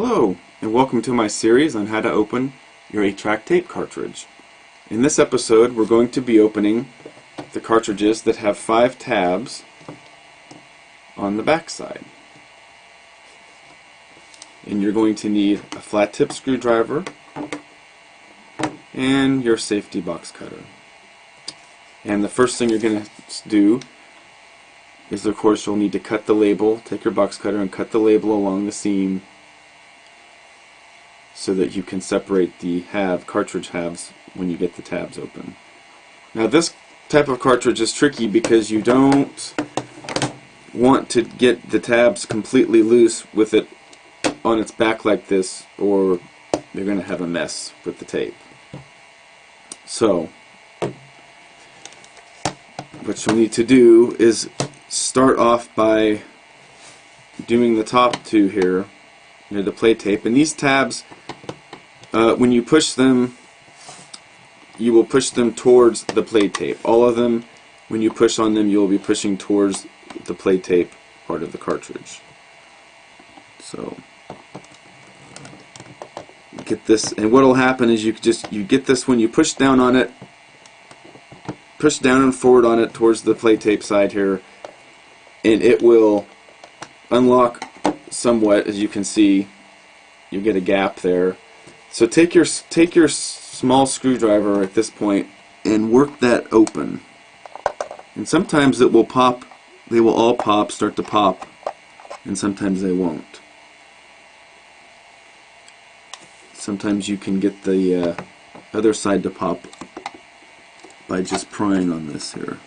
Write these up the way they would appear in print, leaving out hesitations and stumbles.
Hello, and welcome to my series on how to open your 8-track tape cartridge. In this episode, we're going to be opening the cartridges that have 5 tabs on the back side. And you're going to need a flat tip screwdriver and your safety box cutter. And the first thing you're going to do is, of course, you'll need to cut the label. Take your box cutter and cut the label along the seam so that you can separate the cartridge halves when you get the tabs open. Now this type of cartridge is tricky because you don't want to get the tabs completely loose with it on its back like this, or you're going to have a mess with the tape. So what you'll need to do is start off by doing the top two here near the play tape, and these tabs, when you push them, you will push them towards the play tape. All of them, when you push on them, you will be pushing towards the play tape part of the cartridge. So get this, and what will happen is you get this when you push down on it, push down and forward on it towards the play tape side here, and it will unlock somewhat. As you can see, you get a gap there. So take your small screwdriver at this point and work that open. And sometimes it will pop, they will all pop, start to pop, and sometimes they won't. Sometimes you can get the other side to pop by just prying on this here.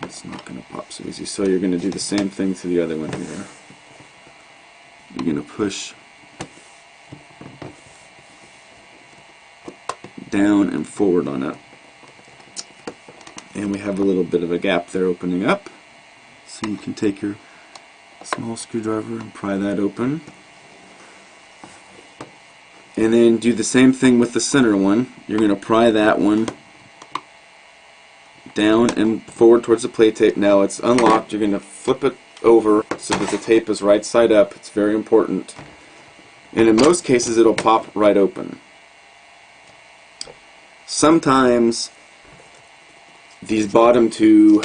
It's not going to pop so easy, so you're going to do the same thing to the other one here. You're going to push down and forward on it, and we have a little bit of a gap there opening up, so you can take your small screwdriver and pry that open, and then do the same thing with the center one. You're going to pry that one down and forward towards the play tape. Now it's unlocked. You're going to flip it over so that the tape is right side up. It's very important. And in most cases it'll pop right open. Sometimes these bottom two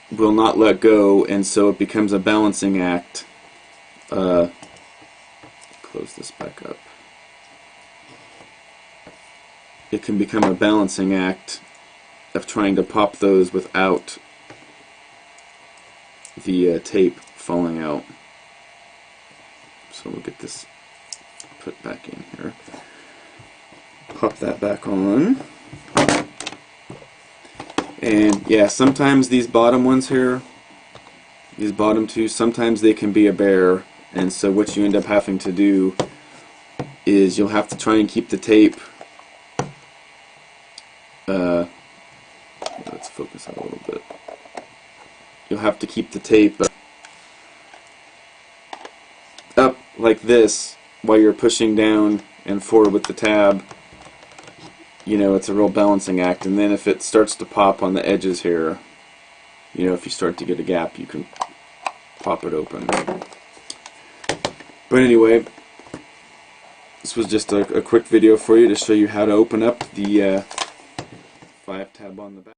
will not let go, and so it becomes a balancing act. Close this back up. It can become a balancing act of trying to pop those without the tape falling out. So we'll get this put back in here. Pop that back on. And yeah, sometimes these bottom ones here, these bottom two, sometimes they can be a bear, and so what you end up having to do is you'll have to try and keep the tape, let's focus out a little bit. You'll have to keep the tape up like this while you're pushing down and forward with the tab. You know, it's a real balancing act, and then if it starts to pop on the edges here, you know, if you start to get a gap, you can pop it open. But anyway, this was just a quick video for you to show you how to open up the 5 tab on the back.